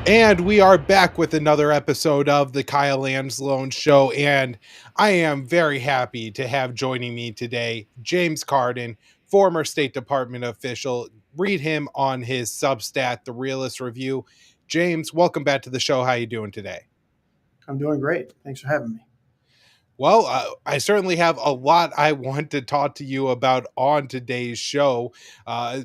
And we are back with another episode of the Kyle Anslone Show. And I am very happy to have joining me today James Carden, former State Department official. Read him on his Substack, The Realist Review. James, welcome back to the show. How you doing today? I'm doing great. Thanks for having me. Well, I certainly have a lot I want to talk to you about on today's show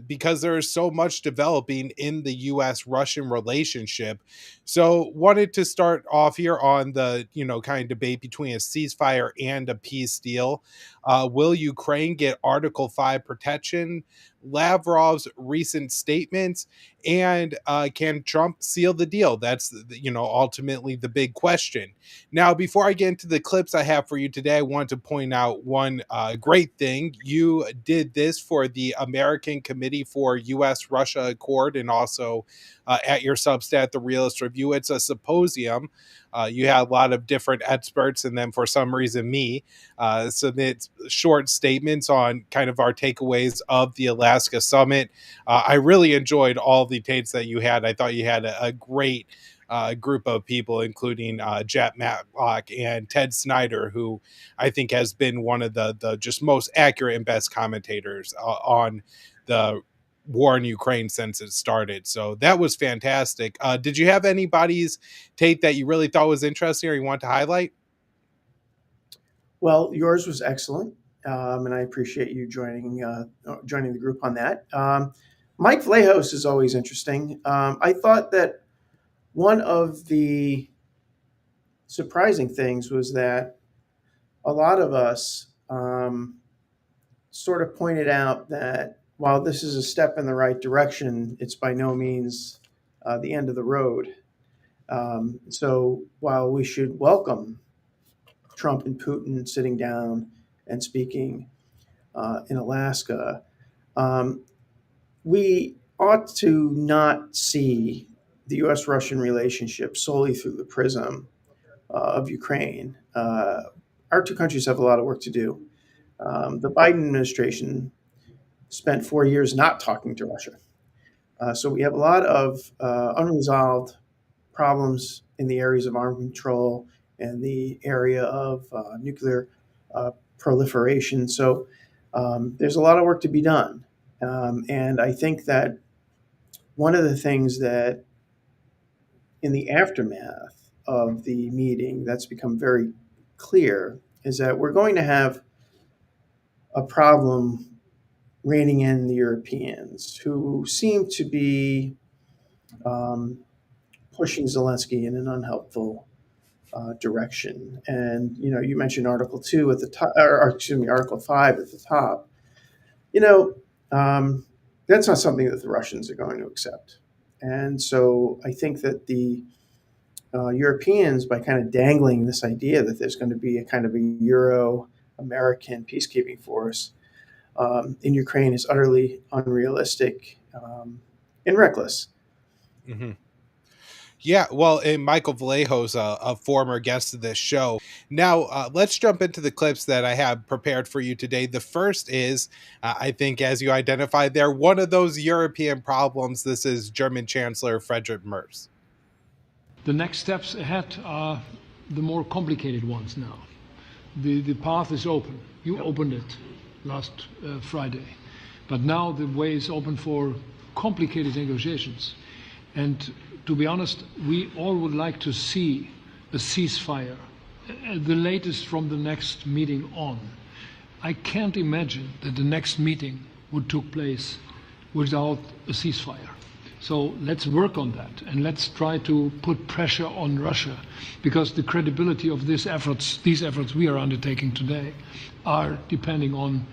because there is so much developing in the U.S.-Russian relationship. So wanted to start off here on the, kind of debate between a ceasefire and a peace deal. Will Ukraine get Article 5 protection? Lavrov's recent statements, and can Trump seal the deal? That's, ultimately the big question. Now, before I get into the clips I have for you today, I want to point out one great thing. You did this for the American Committee for U.S.-Russia Accord and also at your Substack, The Realist Review. It's a symposium. You had a lot of different experts, and then for some reason me submit short statements on kind of our takeaways of the Alaska summit. I really enjoyed all the takes that you had. I thought you had a great group of people, including Jack Matlock and Ted Snyder, who I think has been one of the just most accurate and best commentators on the war in Ukraine since it started. So that was fantastic. Did you have anybody's take that you really thought was interesting or you want to highlight? Well, yours was excellent, and I appreciate you joining the group on that. Mike Vlahos is always interesting. I thought that one of the surprising things was that a lot of us sort of pointed out that while this is a step in the right direction, it's by no means the end of the road. So while we should welcome Trump and Putin sitting down and speaking in Alaska, we ought to not see the U.S.-Russian relationship solely through the prism of Ukraine. Our two countries have a lot of work to do. The Biden administration spent 4 years not talking to Russia. So we have a lot of unresolved problems in the areas of arms control and the area of nuclear proliferation. So there's a lot of work to be done. And I think that one of the things that in the aftermath of the meeting that's become very clear is that we're going to have a problem reining in the Europeans who seem to be pushing Zelensky in an unhelpful direction. And you mentioned Article 2 at the top, or excuse me, Article 5 at the top. That's not something that the Russians are going to accept. And so I think that the Europeans, by kind of dangling this idea that there's going to be a kind of a Euro-American peacekeeping force in Ukraine, is utterly unrealistic and reckless. Mm-hmm. Yeah, well, and Michael Vallejo's a former guest of this show. Now, let's jump into the clips that I have prepared for you today. The first is, I think, as you identified there, one of those European problems. This is German Chancellor Friedrich Merz. The next steps ahead are the more complicated ones now. The path is open. You opened it last Friday. But now the way is open for complicated negotiations. And to be honest, we all would like to see a ceasefire, the latest from the next meeting on. I can't imagine that the next meeting would take place without a ceasefire. So let's work on that, and let's try to put pressure on Russia, because the credibility of these efforts we are undertaking today, are depending on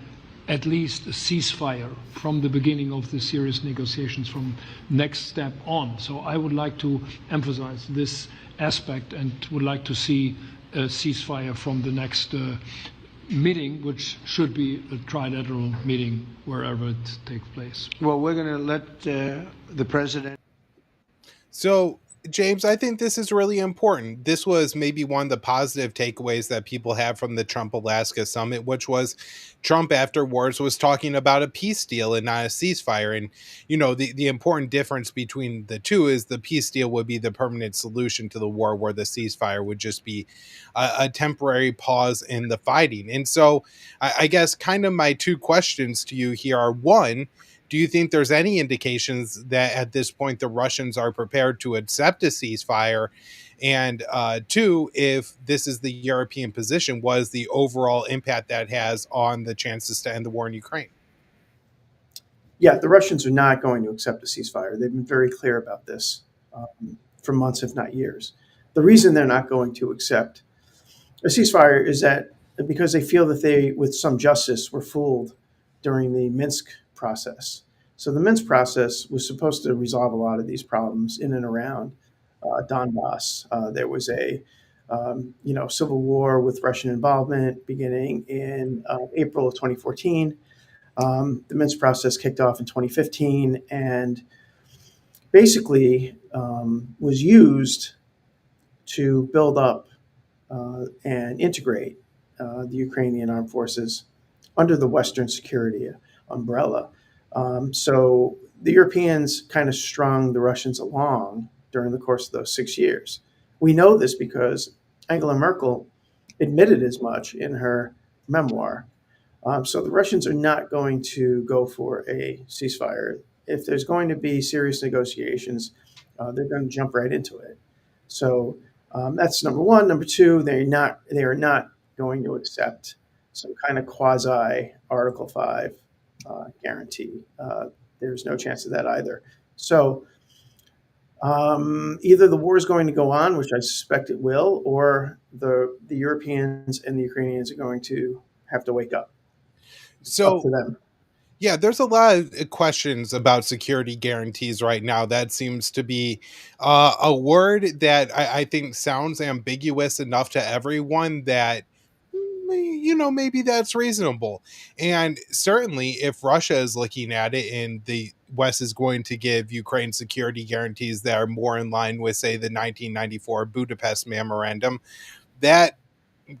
at least a ceasefire from the beginning of the serious negotiations from next step on. So I would like to emphasize this aspect and would like to see a ceasefire from the next meeting, which should be a trilateral meeting wherever it takes place. Well, we're going to let the president. So James, I think this is really important. This was maybe one of the positive takeaways that people have from the Trump Alaska summit, which was Trump afterwards was talking about a peace deal and not a ceasefire. And, the important difference between the two is the peace deal would be the permanent solution to the war, where the ceasefire would just be a temporary pause in the fighting. And so I guess kind of my two questions to you here are: one, do you think there's any indications that at this point the Russians are prepared to accept a ceasefire? And two, if this is the European position, was the overall impact that has on the chances to end the war in Ukraine? Yeah, the Russians are not going to accept a ceasefire. They've been very clear about this for months, if not years. The reason they're not going to accept a ceasefire is that because they feel that they, with some justice, were fooled during the Minsk process. So the Minsk process was supposed to resolve a lot of these problems in and around Donbass. There was a civil war with Russian involvement beginning in April of 2014. The Minsk process kicked off in 2015 and basically was used to build up and integrate the Ukrainian armed forces under the Western security umbrella. So the Europeans kind of strung the Russians along during the course of those 6 years. We know this because Angela Merkel admitted as much in her memoir. So the Russians are not going to go for a ceasefire. If there's going to be serious negotiations, they're going to jump right into it. So that's number one. Number two, they are not going to accept some kind of quasi Article 5 guarantee. There's no chance of that either. So either the war is going to go on, which I suspect it will, or the Europeans and the Ukrainians are going to have to wake up. It's up So to them. yeah, there's a lot of questions about security guarantees right now. That seems to be a word that I think sounds ambiguous enough to everyone that maybe that's reasonable. And certainly, if Russia is looking at it and the West is going to give Ukraine security guarantees that are more in line with, say, the 1994 Budapest Memorandum, that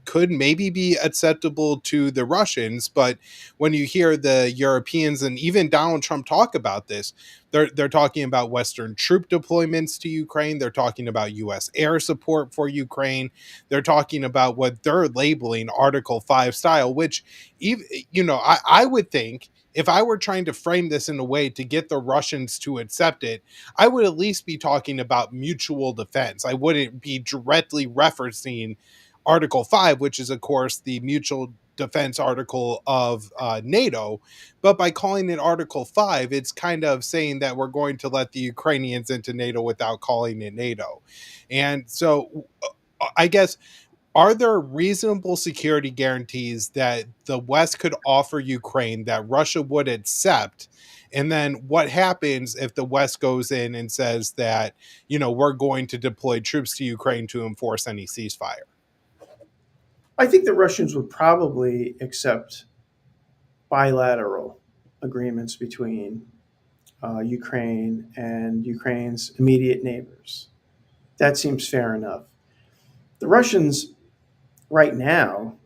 could maybe be acceptable to the Russians, but when you hear the Europeans and even Donald Trump talk about this, they're talking about Western troop deployments to Ukraine. They're talking about U.S. air support for Ukraine. They're talking about what they're labeling Article 5 style, which even I would think if I were trying to frame this in a way to get the Russians to accept it, I would at least be talking about mutual defense. I wouldn't be directly referencing Article 5, which is, of course, the mutual defense article of NATO. But by calling it Article 5, it's kind of saying that we're going to let the Ukrainians into NATO without calling it NATO. And so I guess, are there reasonable security guarantees that the West could offer Ukraine that Russia would accept? And then what happens if the West goes in and says that, we're going to deploy troops to Ukraine to enforce any ceasefire? I think the Russians would probably accept bilateral agreements between Ukraine and Ukraine's immediate neighbors. That seems fair enough. The Russians, right now,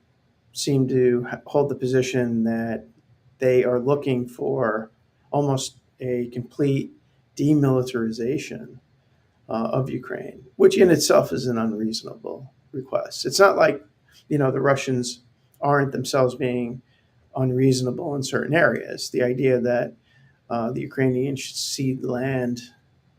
seem to hold the position that they are looking for almost a complete demilitarization of Ukraine, which in itself is an unreasonable request. It's not like, the Russians aren't themselves being unreasonable in certain areas. The idea that the Ukrainians should cede land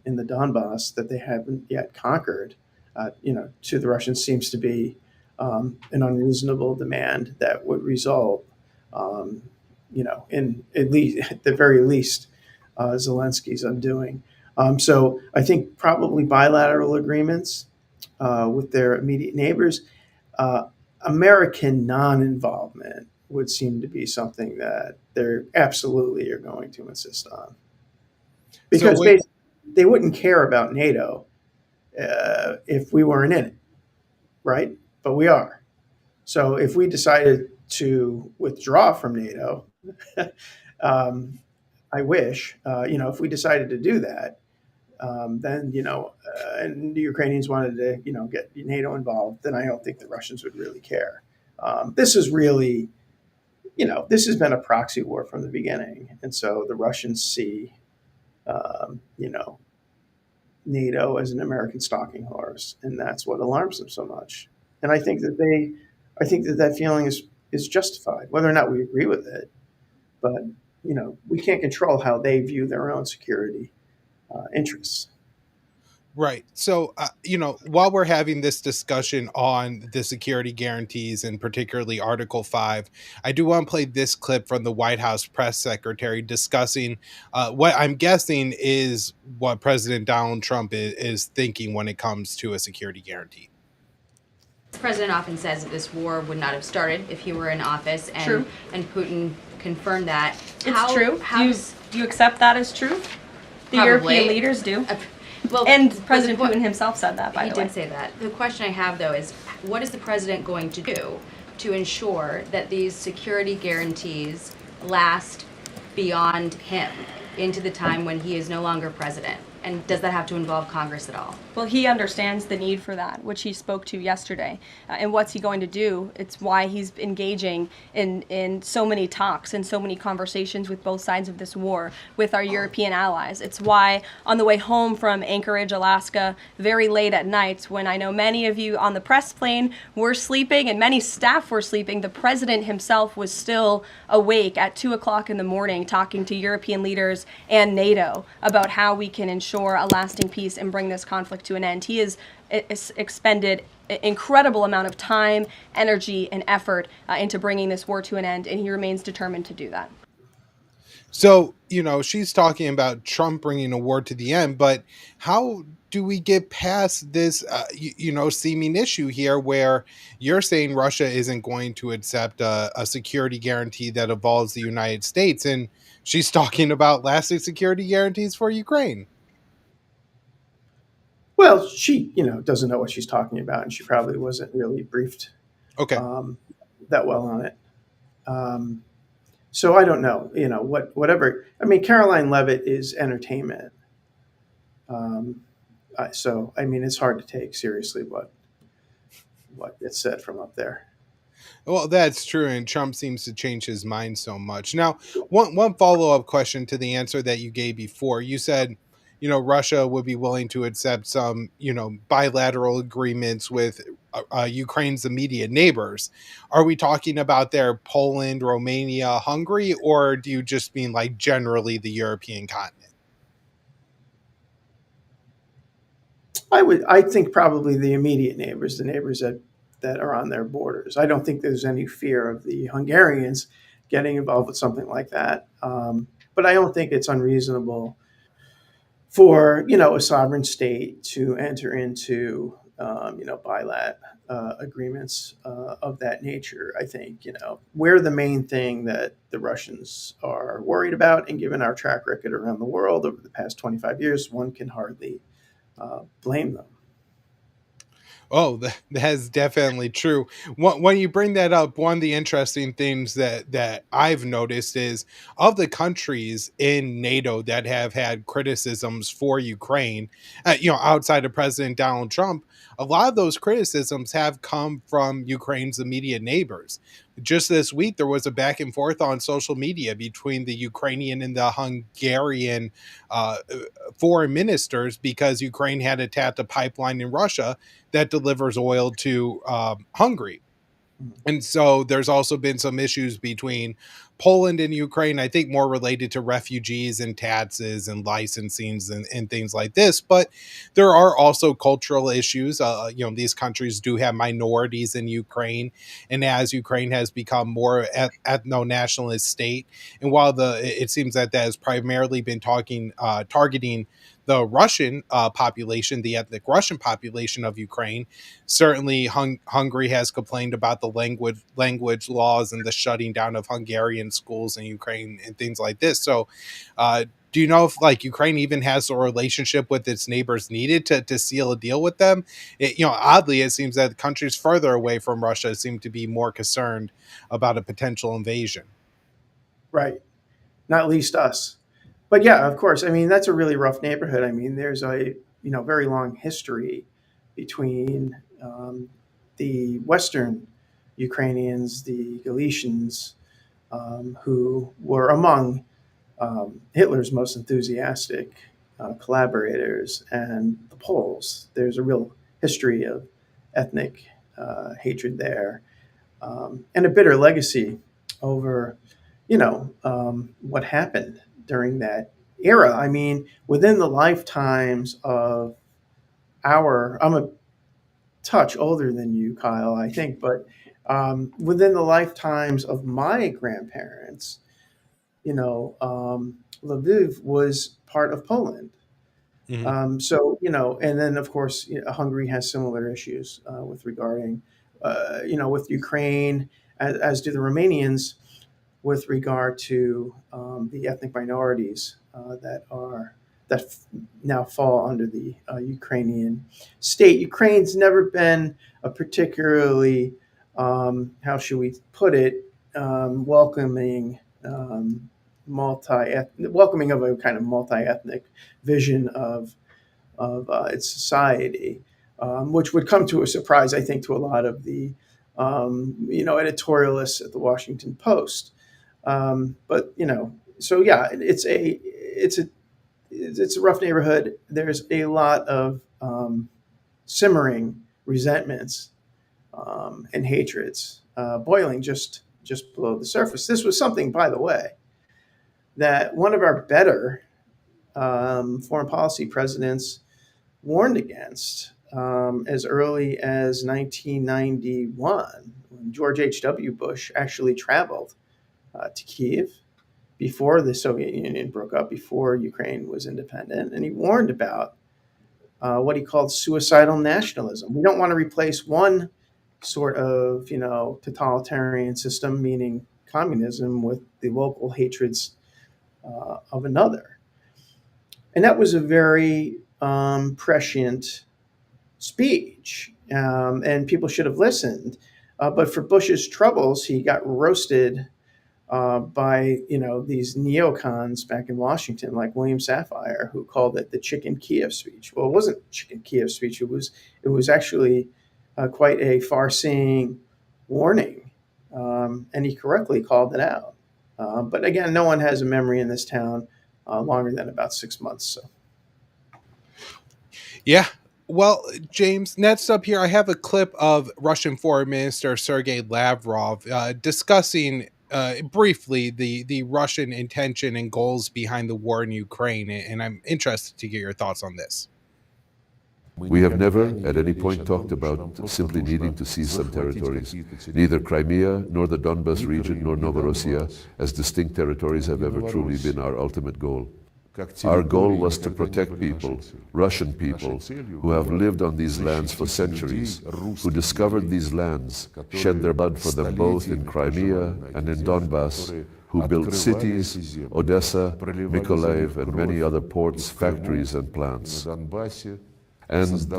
in the Donbass that they haven't yet conquered, to the Russians seems to be an unreasonable demand that would result, in at the very least, Zelensky's undoing. So I think probably bilateral agreements with their immediate neighbors. American non-involvement would seem to be something that they're absolutely are going to insist on So because what they wouldn't care about NATO if we weren't in it, right? But we are. So if we decided to withdraw from NATO, I wish, if we decided to do that, then and the Ukrainians wanted to get NATO involved, then I don't think the Russians would really care. This is really, this has been a proxy war from the beginning, and so the Russians see, you know, NATO as an American stalking horse, and that's what alarms them so much. And I think that that feeling is justified, whether or not we agree with it. But we can't control how they view their own security interests. Right. So, while we're having this discussion on the security guarantees and particularly Article 5, I do want to play this clip from the White House press secretary discussing what I'm guessing is what President Donald Trump is thinking when it comes to a security guarantee. The president often says that this war would not have started if he were in office, and True. and Putin confirmed that. It's true. How Do you accept that as truth? The Probably. European leaders do. well, And but President the po- Putin himself said that, by he the way. did say that. The question I have, though, is what is the president going to do to ensure that these security guarantees last beyond him into the time when he is no longer president? And does that have to involve Congress at all? Well, he understands the need for that, which he spoke to yesterday. And what's he going to do? It's why he's engaging in so many talks and so many conversations with both sides of this war with our European allies. It's why on the way home from Anchorage, Alaska, very late at night, when I know many of you on the press plane were sleeping and many staff were sleeping, the president himself was still awake at 2 o'clock in the morning talking to European leaders and NATO about how we can ensure a lasting peace and bring this conflict to an end. He has expended an incredible amount of time, energy, and effort into bringing this war to an end, and he remains determined to do that. So, she's talking about Trump bringing a war to the end, but how do we get past this, seeming issue here where you're saying Russia isn't going to accept a security guarantee that involves the United States, and she's talking about lasting security guarantees for Ukraine? Well, she doesn't know what she's talking about, and she probably wasn't really briefed Okay. that well on it. So I don't know. Whatever. I mean, Caroline Levitt is entertainment. So I mean, it's hard to take seriously what gets said from up there. Well, that's true, and Trump seems to change his mind so much. Now, one follow up question to the answer that you gave before. You said, Russia would be willing to accept some, bilateral agreements with Ukraine's immediate neighbors. Are we talking about their Poland, Romania, Hungary, or do you just mean like generally the European continent? I think probably the immediate neighbors, the neighbors that are on their borders. I don't think there's any fear of the Hungarians getting involved with something like that. But I don't think it's unreasonable for a sovereign state to enter into bilat agreements of that nature. I think we're the main thing that the Russians are worried about, and given our track record around the world over the past 25 years, one can hardly blame them. Oh, that's definitely true. When you bring that up, one of the interesting things that I've noticed is of the countries in NATO that have had criticisms for Ukraine, outside of President Donald Trump, a lot of those criticisms have come from Ukraine's immediate neighbors. Just this week, there was a back and forth on social media between the Ukrainian and the Hungarian uh, foreign ministers because Ukraine had attacked a pipeline in Russia that delivers oil to Hungary. And so there's also been some issues between Poland and Ukraine, I think more related to refugees and taxes and licensings and things like this. But there are also cultural issues. These countries do have minorities in Ukraine. And as Ukraine has become more ethno-nationalist state, and while it seems that has primarily been targeting the Russian population, the ethnic Russian population of Ukraine, certainly Hungary has complained about the language laws and the shutting down of Hungarian schools in Ukraine and things like this. So, do you know if like Ukraine even has a relationship with its neighbors needed to seal a deal with them? Oddly, it seems that countries further away from Russia seem to be more concerned about a potential invasion. Right. Not least us. But yeah, of course. I mean, that's a really rough neighborhood. I mean, there's a very long history between the Western Ukrainians, the Galicians, who were among Hitler's most enthusiastic collaborators, and the Poles. There's a real history of ethnic hatred there, and a bitter legacy over, what happened during that era. I mean, within the lifetimes of I'm a touch older than you, Kyle, I think, but within the lifetimes of my grandparents, Lviv was part of Poland. Mhm. So, and then of course, Hungary has similar issues with regarding, with Ukraine, as do the Romanians, with regard to the ethnic minorities that now fall under the Ukrainian state. Ukraine's never been a particularly, how should we put it, welcoming, welcoming of a kind of multi-ethnic vision of its society, which would come to a surprise, I think, to a lot of the editorialists at the Washington Post. But so yeah, it's a rough neighborhood. There's a lot of simmering resentments and hatreds boiling just below the surface. This was something, by the way, that one of our better foreign policy presidents warned against as early as 1991, when George H.W. Bush actually traveled to Kiev before the Soviet Union broke up, before Ukraine was independent, and he warned about what he called suicidal nationalism. We don't want to replace one sort of, totalitarian system, meaning communism, with the local hatreds of another. And that was a very prescient speech, and people should have listened. But for Bush's troubles, he got roasted by these neocons back in Washington, like William Safire, who called it the Chicken Kiev speech. Well, it wasn't Chicken Kiev speech. It was actually quite a far-seeing warning, and he correctly called it out. But again, no one has a memory in this town longer than about 6 months. So. Yeah. Well, James, next up here, I have a clip of Russian Foreign Minister Sergei Lavrov discussing briefly the Russian intention and goals behind the war in Ukraine, and I'm interested to get your thoughts on this. We have never at any point talked about simply needing to seize some territories. Neither Crimea, nor the Donbas region, nor Novorossiya, as distinct territories, have ever truly been our ultimate goal. Our goal was to protect people, Russian people, who have lived on these lands for centuries, who discovered these lands, shed their blood for them both in Crimea and in Donbas, who built cities, Odessa, Mykolaiv, and many other ports, factories, and plants. And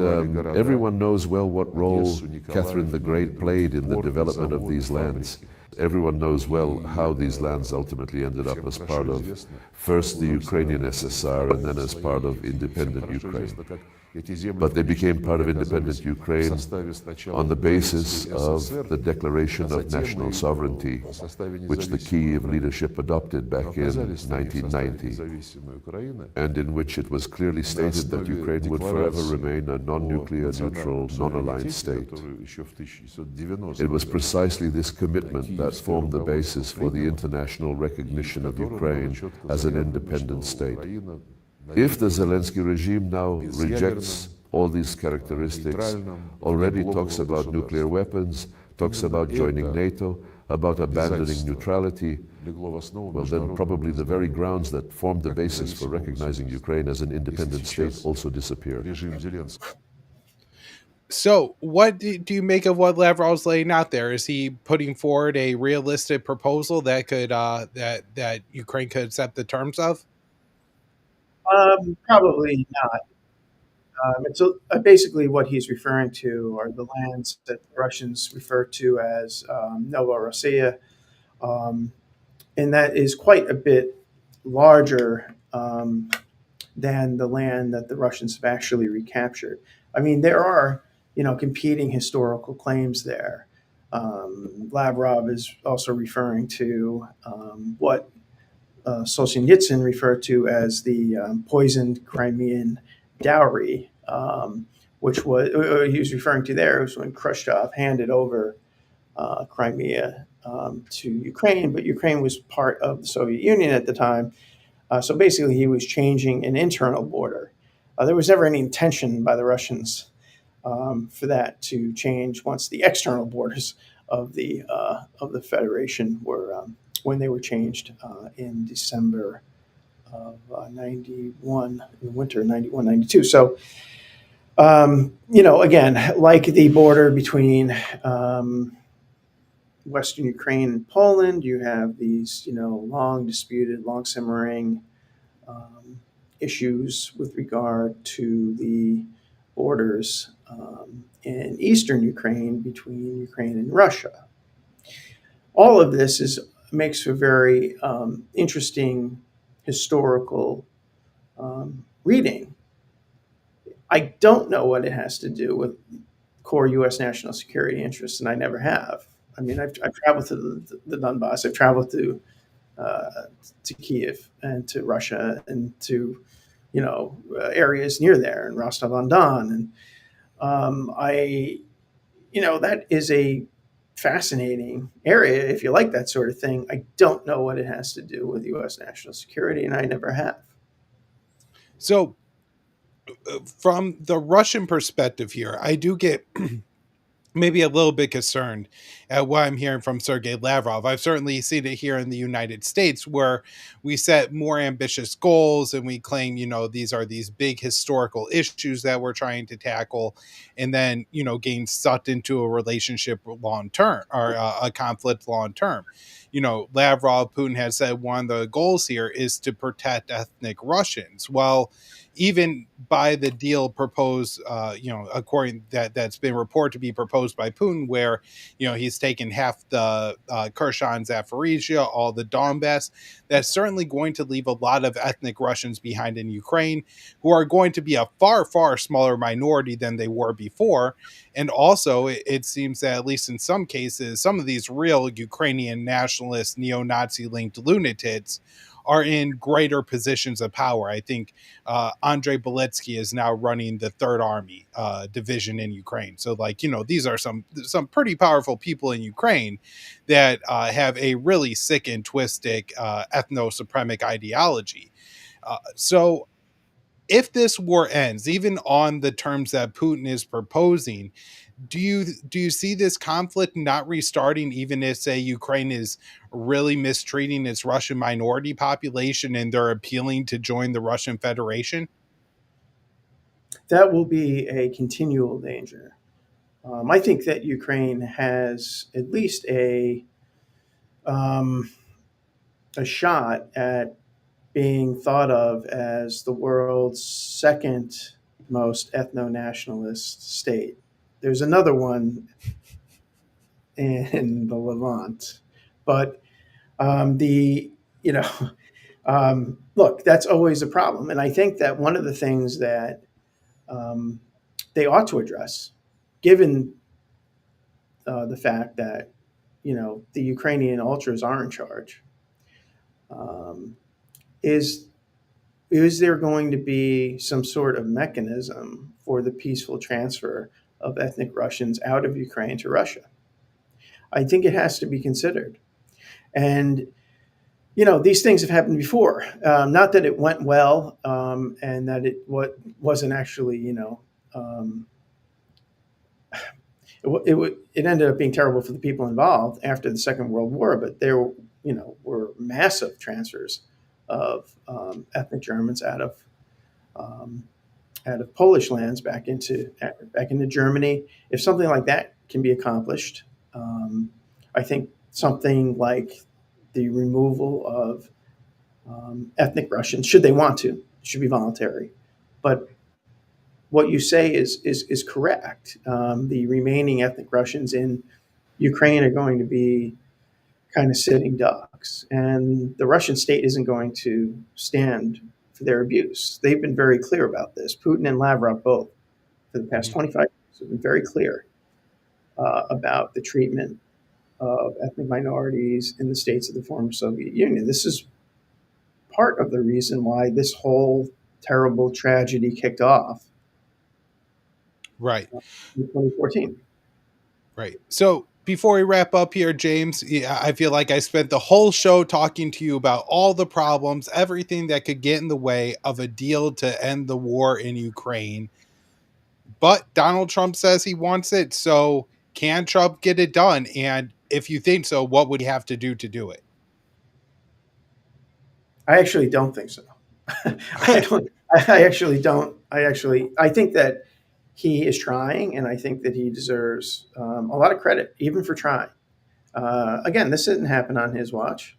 everyone knows well what role Catherine the Great played in the development of these lands. Everyone knows well how these lands ultimately ended up as part of first the Ukrainian SSR and then as part of independent Ukraine. But they became part of independent Ukraine on the basis of the Declaration of National Sovereignty, which the Kyiv leadership adopted back in 1990, and in which it was clearly stated that Ukraine would forever remain a non-nuclear, neutral, non-aligned state. It was precisely this commitment that formed the basis for the international recognition of Ukraine as an independent state. If the Zelensky regime now rejects all these characteristics, already talks about nuclear weapons, talks about joining NATO, about abandoning neutrality, well, then probably the very grounds that formed the basis for recognizing Ukraine as an independent state also disappear. So, what do you make of what Lavrov's laying out there? Is he putting forward a realistic proposal that could that Ukraine could accept the terms of? Probably not. Basically, what he's referring to are the lands that the Russians refer to as Novorossiya, and that is quite a bit larger than the land that the Russians have actually recaptured. I mean, there are, competing historical claims there. Lavrov is also referring to what Solzhenitsyn referred to as the poisoned Crimean dowry, which was he was referring to there was when Khrushchev handed over Crimea to Ukraine, but Ukraine was part of the Soviet Union at the time. So basically, he was changing an internal border. There was never any intention by the Russians for that to change once the external borders of the Federation were when they were changed in December of 91, in the winter of 91, 92. So, again, like the border between Western Ukraine and Poland, you have these, long disputed, long simmering issues with regard to the borders in eastern Ukraine between Ukraine and Russia. All of this makes for very interesting historical reading. I don't know what it has to do with core U.S. national security interests, and I never have. I mean, I've traveled to the Donbass. I've traveled to Kiev and to Russia and to areas near there and Rostov on Don, and that is a fascinating area if you like that sort of thing. I don't know what it has to do with U.S. national security, and I never have. So, from the Russian perspective here, I do get maybe a little bit concerned at what I'm hearing from Sergei Lavrov. I've certainly seen it here in the United States where we set more ambitious goals and we claim, these are these big historical issues that we're trying to tackle, and then, getting sucked into a relationship long term or a conflict long term. Lavrov, Putin has said one of the goals here is to protect ethnic Russians. Well, even by the deal proposed, according that's been reported to be proposed by Putin, where he's taken half the Kherson, Zaporizhia, all the Donbass, that's certainly going to leave a lot of ethnic Russians behind in Ukraine, who are going to be a far, far smaller minority than they were before. And also, it seems that at least in some cases, some of these real Ukrainian nationalist, neo-Nazi linked lunatics are in greater positions of power. I think Andrei Beletsky is now running the Third Army division in Ukraine. So, these are some pretty powerful people in Ukraine that have a really sick and twisted ethno-supremic ideology. So, if this war ends, even on the terms that Putin is proposing, do you see this conflict not restarting, even if, say, Ukraine is really mistreating its Russian minority population and they're appealing to join the Russian Federation? That will be a continual danger. I think that Ukraine has at least a shot at being thought of as the world's second most ethno-nationalist state. There's another one in the Levant, but the you know look, that's always a problem, and I think that one of the things that they ought to address, given the fact that the Ukrainian ultras are in charge, is there going to be some sort of mechanism for the peaceful transfer of ethnic Russians out of Ukraine to Russia? I think it has to be considered. And, these things have happened before. Not that it went well, and that wasn't actually, it ended up being terrible for the people involved after the Second World War, but there, were massive transfers of ethnic Germans out of Polish lands back into Germany. If something like that can be accomplished, I think something like the removal of ethnic Russians, should they want to, should be voluntary. But what you say is correct. The remaining ethnic Russians in Ukraine are going to be kind of sitting ducks. and the Russian state isn't going to stand for their abuse. They've been very clear about this. Putin and Lavrov both, for the past 25 years, have been very clear about the treatment of ethnic minorities in the states of the former Soviet Union. This is part of the reason why this whole terrible tragedy kicked off Right. in 2014. Right. So before we wrap up here, James, I feel like I spent the whole show talking to you about all the problems, everything that could get in the way of a deal to end the war in Ukraine. But Donald Trump says he wants it. So can Trump get it done? And if you think so, what would he have to do it? I actually don't think so. I don't. I actually don't. I think that he is trying, and I think that he deserves a lot of credit, even for trying. Again, this didn't happen on his watch,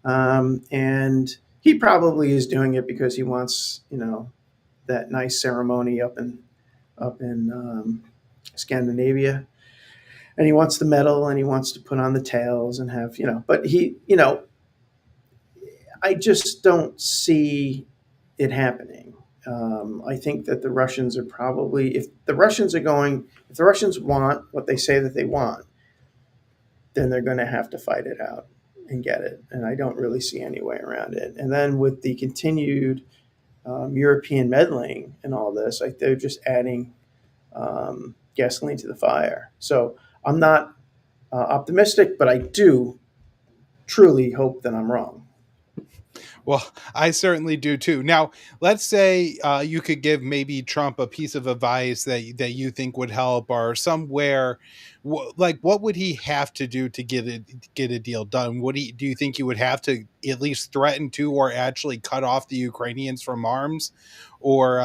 and he probably is doing it because he wants, that nice ceremony up in Scandinavia, and he wants the medal, and he wants to put on the tails and have, But I just don't see it happening. I think that the Russians are probably, if the Russians want what they say that they want, then they're going to have to fight it out and get it. And I don't really see any way around it. And then with the continued European meddling and all this, like they're just adding gasoline to the fire. So I'm not optimistic, but I do truly hope that I'm wrong. Well, I certainly do too. Now, let's say you could give maybe Trump a piece of advice that you think would help, or somewhere, like what would he have to do to get a deal done? Do you think he would have to at least threaten to, or actually cut off the Ukrainians from arms, or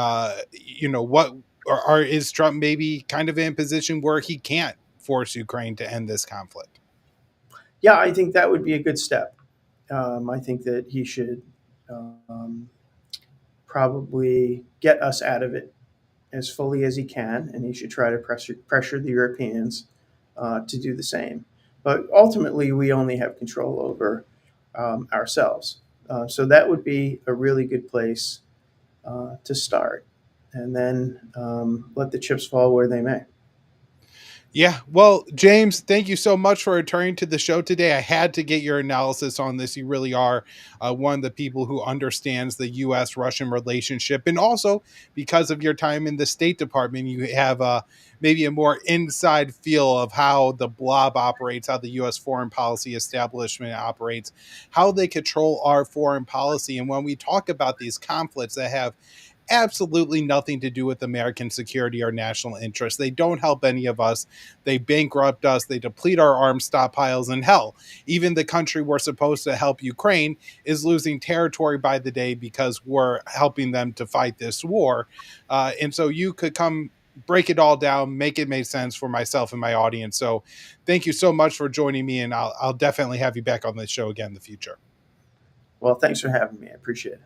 what? Or is Trump maybe kind of in a position where he can't force Ukraine to end this conflict? Yeah, I think that would be a good step. I think that he should probably get us out of it as fully as he can, and he should try to pressure the Europeans to do the same. But ultimately, we only have control over ourselves. So that would be a really good place to start, and then let the chips fall where they may. Yeah. Well, James, thank you so much for returning to the show today. I had to get your analysis on this. You really are one of the people who understands the U.S. Russian relationship. And also, because of your time in the State Department, you have maybe a more inside feel of how the blob operates, how the U.S. foreign policy establishment operates, how they control our foreign policy. And when we talk about these conflicts that have absolutely nothing to do with American security or national interests. They don't help any of us. They bankrupt us. They deplete our arms stockpiles. And hell, even the country we're supposed to help, Ukraine, is losing territory by the day because we're helping them to fight this war. And so you could come break it all down, make it make sense for myself and my audience. So thank you so much for joining me. And I'll definitely have you back on the show again in the future. Well, thanks for having me. I appreciate it.